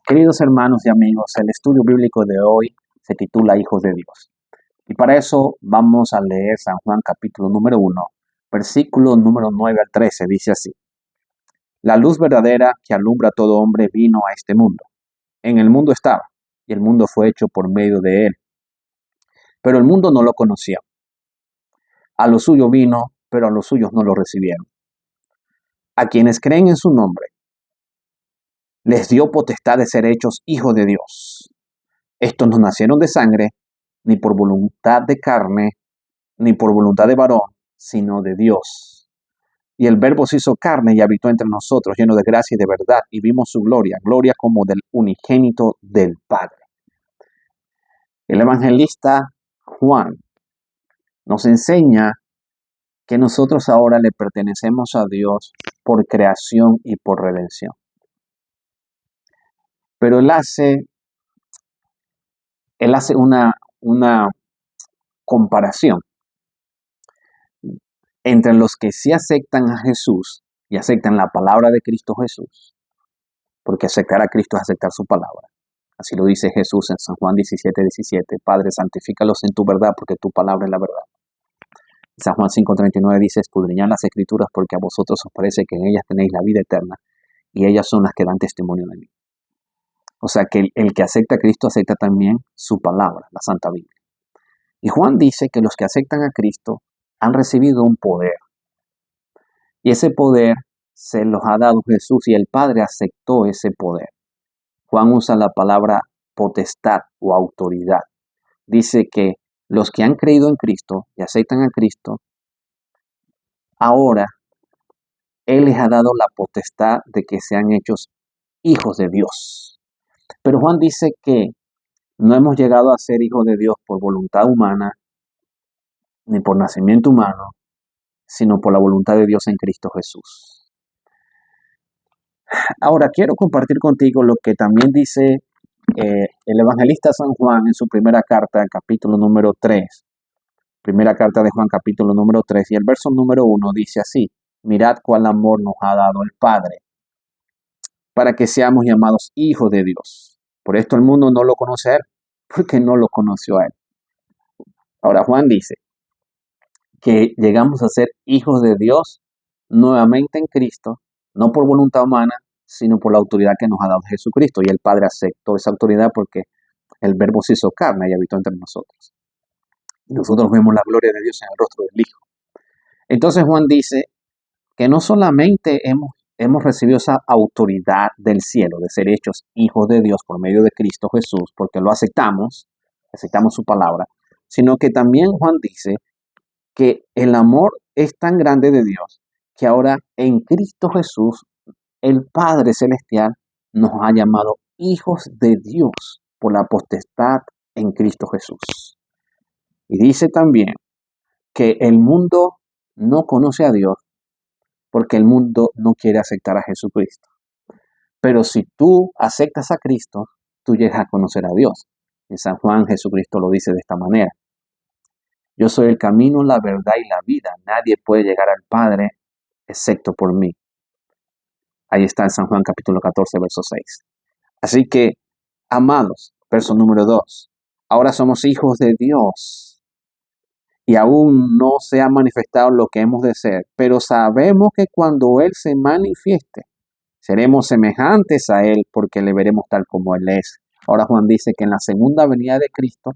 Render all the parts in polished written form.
Queridos hermanos y amigos, el estudio bíblico de hoy se titula Hijos de Dios. Y para eso vamos a leer San Juan capítulo número 1, versículo número 9 al 13. Dice así: La luz verdadera que alumbra a todo hombre vino a este mundo. En el mundo estaba, y el mundo fue hecho por medio de él. Pero el mundo no lo conoció. A lo suyo vino, pero a los suyos no lo recibieron. A quienes creen en su nombre, les dio potestad de ser hechos hijos de Dios. Estos no nacieron de sangre, ni por voluntad de carne, ni por voluntad de varón, sino de Dios. Y el Verbo se hizo carne y habitó entre nosotros, lleno de gracia y de verdad, y vimos su gloria, gloria como del unigénito del Padre. El evangelista Juan nos enseña que nosotros ahora le pertenecemos a Dios por creación y por redención. Pero él hace una comparación entre los que sí aceptan a Jesús y aceptan la palabra de Cristo Jesús, porque aceptar a Cristo es aceptar su palabra. Así lo dice Jesús en San Juan 17:17, Padre, santifícalos en tu verdad, porque tu palabra es la verdad. San Juan 5:39 dice, escudriñad las escrituras, porque a vosotros os parece que en ellas tenéis la vida eterna, y ellas son las que dan testimonio de mí. O sea que el que acepta a Cristo acepta también su palabra, la Santa Biblia. Y Juan dice que los que aceptan a Cristo han recibido un poder. Y ese poder se los ha dado Jesús y el Padre aceptó ese poder. Juan usa la palabra potestad o autoridad. Dice que los que han creído en Cristo y aceptan a Cristo, ahora Él les ha dado la potestad de que sean hechos hijos de Dios. Pero Juan dice que no hemos llegado a ser hijos de Dios por voluntad humana, ni por nacimiento humano, sino por la voluntad de Dios en Cristo Jesús. Ahora quiero compartir contigo lo que también dice el evangelista San Juan en su primera carta, capítulo número 3. Primera carta de Juan, capítulo número 3. Y el verso número 1 dice así: Mirad cuál amor nos ha dado el Padre, para que seamos llamados hijos de Dios. Por esto el mundo no lo conoce a Él, porque no lo conoció a Él. Ahora Juan dice que llegamos a ser hijos de Dios nuevamente en Cristo, no por voluntad humana, sino por la autoridad que nos ha dado Jesucristo. Y el Padre aceptó esa autoridad porque el Verbo se hizo carne y habitó entre nosotros. Y nosotros vemos la gloria de Dios en el rostro del Hijo. Entonces Juan dice que no solamente hemos recibido esa autoridad del cielo de ser hechos hijos de Dios por medio de Cristo Jesús, porque lo aceptamos su palabra, sino que también Juan dice que el amor es tan grande de Dios que ahora en Cristo Jesús el Padre Celestial nos ha llamado hijos de Dios por la potestad en Cristo Jesús. Y dice también que el mundo no conoce a Dios porque el mundo no quiere aceptar a Jesucristo. Pero si tú aceptas a Cristo, tú llegas a conocer a Dios. En San Juan Jesucristo lo dice de esta manera: Yo soy el camino, la verdad y la vida. Nadie puede llegar al Padre excepto por mí. Ahí está en San Juan capítulo 14, verso 6. Así que, amados, verso número 2, ahora somos hijos de Dios y aún no se ha manifestado lo que hemos de ser, pero sabemos que cuando Él se manifieste, seremos semejantes a Él porque le veremos tal como Él es. Ahora Juan dice que en la segunda venida de Cristo,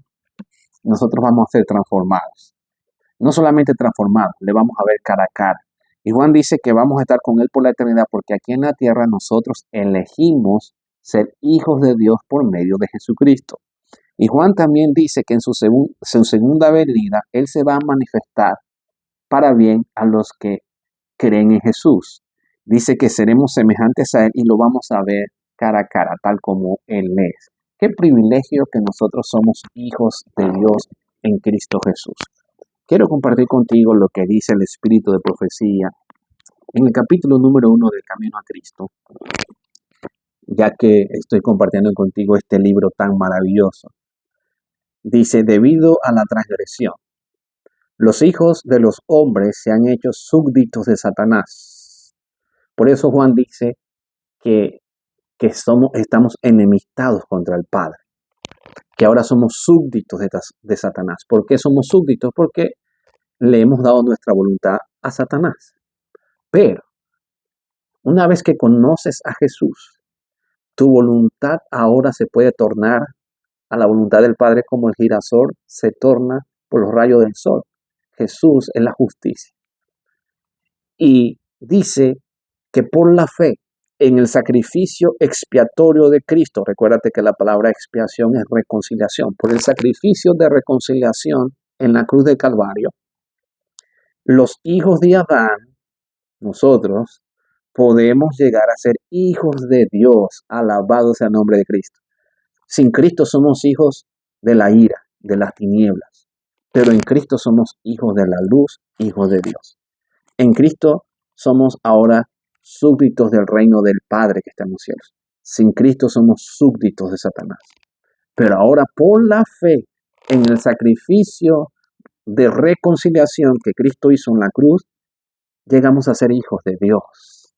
nosotros vamos a ser transformados. No solamente transformados, le vamos a ver cara a cara. Y Juan dice que vamos a estar con Él por la eternidad porque aquí en la tierra nosotros elegimos ser hijos de Dios por medio de Jesucristo. Y Juan también dice que en su segunda venida Él se va a manifestar para bien a los que creen en Jesús. Dice que seremos semejantes a Él y lo vamos a ver cara a cara, tal como Él es. Qué privilegio que nosotros somos hijos de Dios en Cristo Jesús. Quiero compartir contigo lo que dice el Espíritu de Profecía en el capítulo número 1 del Camino a Cristo, ya que estoy compartiendo contigo este libro tan maravilloso. Dice: debido a la transgresión, los hijos de los hombres se han hecho súbditos de Satanás. Por eso Juan dice que que estamos enemistados contra el Padre, que ahora somos súbditos de Satanás. ¿Por qué somos súbditos? Porque le hemos dado nuestra voluntad a Satanás. Pero una vez que conoces a Jesús, tu voluntad ahora se puede tornar a la voluntad del Padre como el girasol se torna por los rayos del sol. Jesús es la justicia. Y dice que por la fe en el sacrificio expiatorio de Cristo, recuérdate que la palabra expiación es reconciliación, por el sacrificio de reconciliación en la cruz del Calvario, los hijos de Adán, nosotros, podemos llegar a ser hijos de Dios, alabado sea el nombre de Cristo. Sin Cristo somos hijos de la ira, de las tinieblas, pero en Cristo somos hijos de la luz, hijos de Dios. En Cristo somos ahora súbditos del reino del Padre que está en los cielos. Sin Cristo somos súbditos de Satanás. Pero ahora por la fe en el sacrificio de reconciliación que Cristo hizo en la cruz, llegamos a ser hijos de Dios.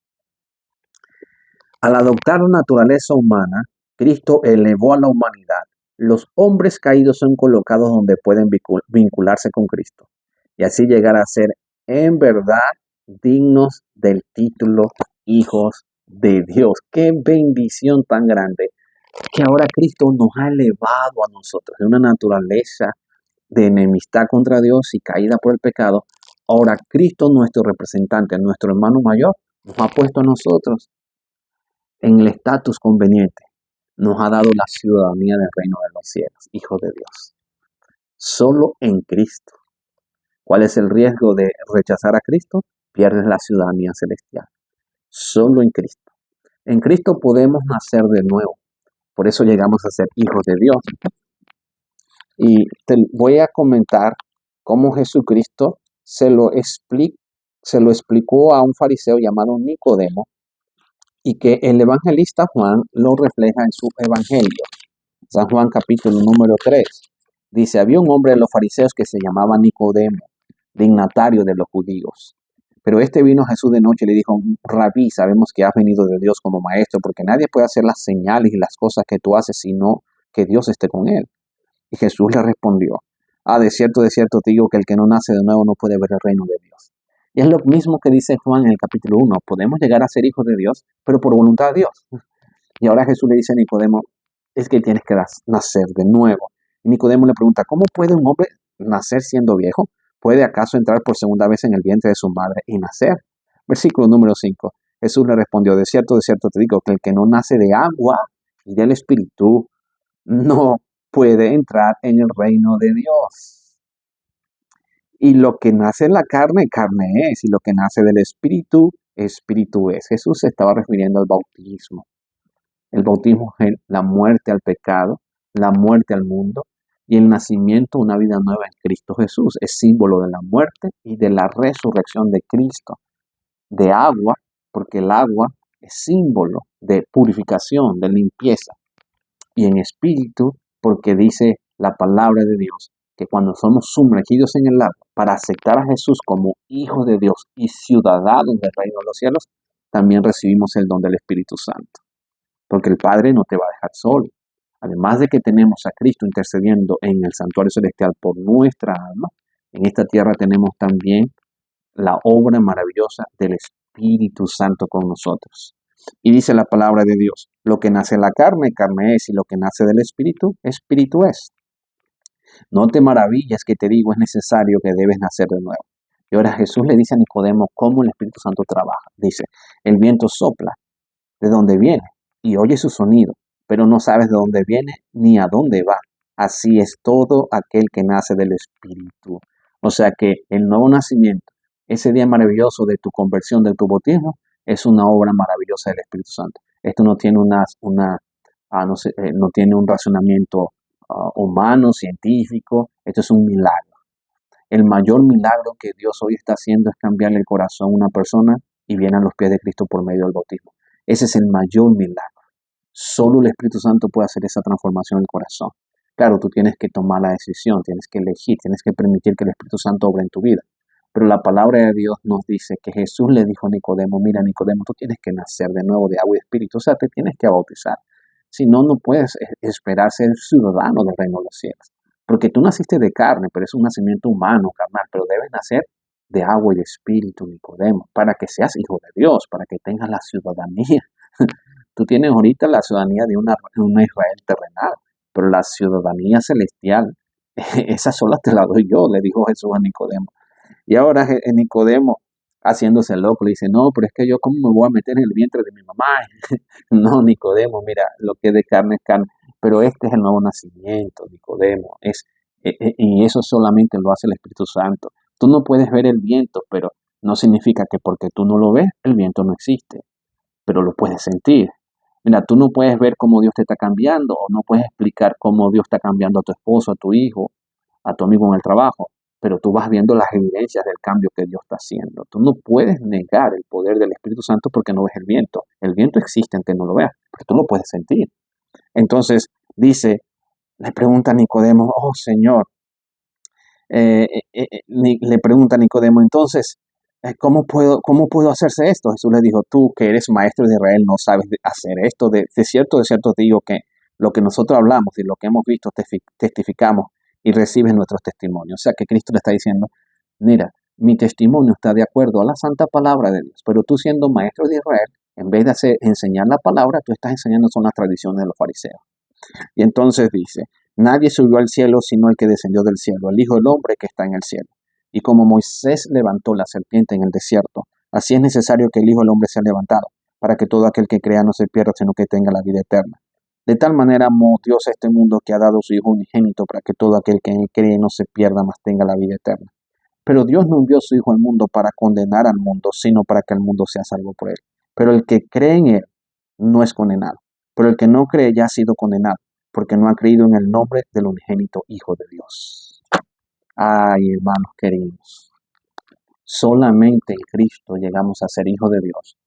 Al adoptar la naturaleza humana, Cristo elevó a la humanidad. Los hombres caídos son colocados donde pueden vincularse con Cristo y así llegar a ser en verdad dignos del título hijos de Dios. Qué bendición tan grande que ahora Cristo nos ha elevado a nosotros de una naturaleza de enemistad contra Dios y caída por el pecado. Ahora Cristo, nuestro representante, nuestro hermano mayor, nos ha puesto a nosotros en el estatus conveniente. Nos ha dado la ciudadanía del reino de los cielos, hijos de Dios. Solo en Cristo. ¿Cuál es el riesgo de rechazar a Cristo? Pierdes la ciudadanía celestial. Solo en Cristo. En Cristo podemos nacer de nuevo. Por eso llegamos a ser hijos de Dios. Y te voy a comentar cómo Jesucristo se lo explicó a un fariseo llamado Nicodemo y que el evangelista Juan lo refleja en su evangelio. San Juan capítulo número 3. Dice, había un hombre de los fariseos que se llamaba Nicodemo, dignatario de los judíos. Pero este vino a Jesús de noche y le dijo, Rabí, sabemos que has venido de Dios como maestro, porque nadie puede hacer las señales y las cosas que tú haces, sino que Dios esté con él. Y Jesús le respondió, de cierto te digo que el que no nace de nuevo no puede ver el reino de Dios. Y es lo mismo que dice Juan en el capítulo 1, podemos llegar a ser hijos de Dios, pero por voluntad de Dios. Y ahora Jesús le dice a Nicodemo, es que tienes que nacer de nuevo. Y Nicodemo le pregunta, ¿cómo puede un hombre nacer siendo viejo? ¿Puede acaso entrar por segunda vez en el vientre de su madre y nacer? Versículo número 5. Jesús le respondió, de cierto te digo que el que no nace de agua y del Espíritu no puede entrar en el reino de Dios. Y lo que nace en la carne, carne es, y lo que nace del Espíritu, Espíritu es. Jesús se estaba refiriendo al bautismo. El bautismo es la muerte al pecado, la muerte al mundo, y el nacimiento, una vida nueva en Cristo Jesús. Es símbolo de la muerte y de la resurrección de Cristo. De agua, porque el agua es símbolo de purificación, de limpieza. Y en espíritu, porque dice la palabra de Dios, que cuando somos sumergidos en el agua para aceptar a Jesús como hijo de Dios y ciudadanos del reino de los cielos, también recibimos el don del Espíritu Santo. Porque el Padre no te va a dejar solo. Además de que tenemos a Cristo intercediendo en el santuario celestial por nuestra alma, en esta tierra tenemos también la obra maravillosa del Espíritu Santo con nosotros. Y dice la palabra de Dios, lo que nace de la carne, carne es, y lo que nace del Espíritu, Espíritu es. No te maravilles que te digo, es necesario que debes nacer de nuevo. Y ahora Jesús le dice a Nicodemo cómo el Espíritu Santo trabaja. Dice, el viento sopla de donde viene y oye su sonido, pero no sabes de dónde viene ni a dónde va. Así es todo aquel que nace del Espíritu. O sea que el nuevo nacimiento, ese día maravilloso de tu conversión, de tu bautismo, es una obra maravillosa del Espíritu Santo. Esto no tiene no tiene un razonamiento humano, científico. Esto es un milagro. El mayor milagro que Dios hoy está haciendo es cambiarle el corazón a una persona y viene a los pies de Cristo por medio del bautismo. Ese es el mayor milagro. Solo el Espíritu Santo puede hacer esa transformación del corazón. Claro, tú tienes que tomar la decisión, tienes que elegir, tienes que permitir que el Espíritu Santo obre en tu vida. Pero la palabra de Dios nos dice que Jesús le dijo a Nicodemo, mira Nicodemo, tú tienes que nacer de nuevo de agua y espíritu, o sea, te tienes que bautizar. Si no, no puedes esperar ser ciudadano del reino de los cielos. Porque tú naciste de carne, pero es un nacimiento humano, carnal, pero debes nacer de agua y de espíritu, Nicodemo, para que seas hijo de Dios, para que tengas la ciudadanía. Tú tienes ahorita la ciudadanía de una Israel terrenal, pero la ciudadanía celestial, esa sola te la doy yo, le dijo Jesús a Nicodemo. Y ahora Nicodemo, haciéndose loco, le dice, no, pero es que yo cómo me voy a meter en el vientre de mi mamá. No, Nicodemo, mira, lo que es de carne es carne, pero este es el nuevo nacimiento, Nicodemo, y eso solamente lo hace el Espíritu Santo. Tú no puedes ver el viento, pero no significa que porque tú no lo ves, el viento no existe, pero lo puedes sentir. Mira, tú no puedes ver cómo Dios te está cambiando, o no puedes explicar cómo Dios está cambiando a tu esposo, a tu hijo, a tu amigo en el trabajo, pero tú vas viendo las evidencias del cambio que Dios está haciendo. Tú no puedes negar el poder del Espíritu Santo porque no ves el viento. El viento existe aunque no lo veas, pero tú lo puedes sentir. Entonces, le pregunta a Nicodemo, oh Señor, le pregunta a Nicodemo, entonces, ¿cómo puedo hacerse esto? Jesús le dijo, tú que eres maestro de Israel no sabes hacer esto. De cierto te digo que lo que nosotros hablamos y lo que hemos visto testificamos y recibes nuestros testimonios. O sea que Cristo le está diciendo, mira, mi testimonio está de acuerdo a la santa palabra de Dios, pero tú siendo maestro de Israel, en vez de enseñar la palabra, tú estás enseñando son las tradiciones de los fariseos. Y entonces dice, nadie subió al cielo sino el que descendió del cielo, el Hijo del Hombre que está en el cielo. Y como Moisés levantó la serpiente en el desierto, así es necesario que el Hijo del Hombre sea levantado, para que todo aquel que crea no se pierda, sino que tenga la vida eterna. De tal manera amó Dios a este mundo que ha dado su Hijo unigénito, para que todo aquel que en él cree no se pierda, mas tenga la vida eterna. Pero Dios no envió a su Hijo al mundo para condenar al mundo, sino para que el mundo sea salvo por él. Pero el que cree en él no es condenado. Pero el que no cree ya ha sido condenado, porque no ha creído en el nombre del unigénito Hijo de Dios. Ay, hermanos queridos, solamente en Cristo llegamos a ser hijos de Dios,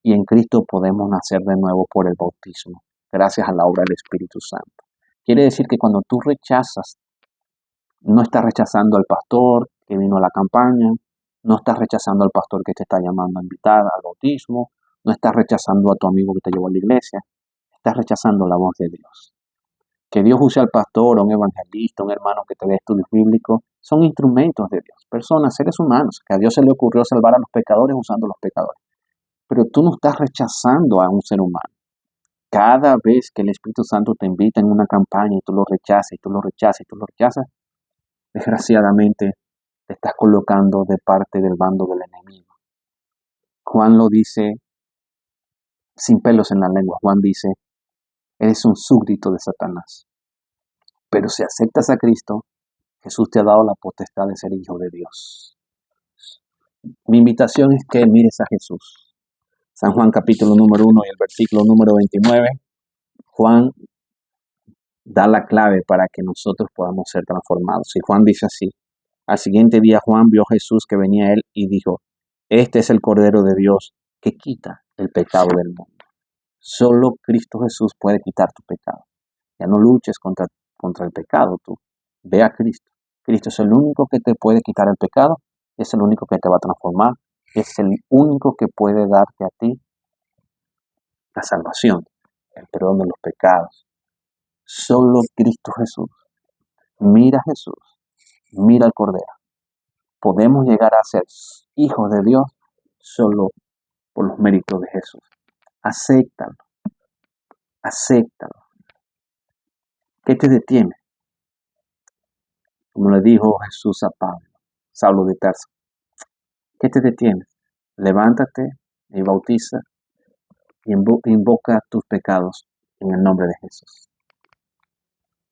y en Cristo podemos nacer de nuevo por el bautismo, gracias a la obra del Espíritu Santo. Quiere decir que cuando tú rechazas, no estás rechazando al pastor que vino a la campaña, no estás rechazando al pastor que te está llamando a invitar al bautismo, no estás rechazando a tu amigo que te llevó a la iglesia, estás rechazando la voz de Dios. Que Dios use al pastor, a un evangelista, a un hermano que te dé estudios bíblicos, son instrumentos de Dios, personas, seres humanos, que a Dios se le ocurrió salvar a los pecadores usando a los pecadores. Pero tú no estás rechazando a un ser humano. Cada vez que el Espíritu Santo te invita en una campaña y tú lo rechazas, y tú lo rechazas, y tú lo rechazas, desgraciadamente te estás colocando de parte del bando del enemigo. Juan lo dice sin pelos en la lengua. Juan dice, eres un súbdito de Satanás. Pero si aceptas a Cristo, Jesús te ha dado la potestad de ser hijo de Dios. Mi invitación es que mires a Jesús. San Juan capítulo número 1 y el versículo número 29. Juan da la clave para que nosotros podamos ser transformados. Y Juan dice así, al siguiente día Juan vio a Jesús que venía a él y dijo, este es el Cordero de Dios que quita el pecado del mundo. Solo Cristo Jesús puede quitar tu pecado. Ya no luches contra el pecado tú. Ve a Cristo. Cristo es el único que te puede quitar el pecado, es el único que te va a transformar, es el único que puede darte a ti la salvación, el perdón de los pecados. Solo Cristo Jesús. Mira a Jesús, mira al Cordero. Podemos llegar a ser hijos de Dios solo por los méritos de Jesús. Acéptalo, acéptalo. ¿Qué te detiene? Como le dijo Jesús a Pablo, Saulo de Tarso. ¿Qué te detiene? Levántate y bautiza y invoca tus pecados en el nombre de Jesús.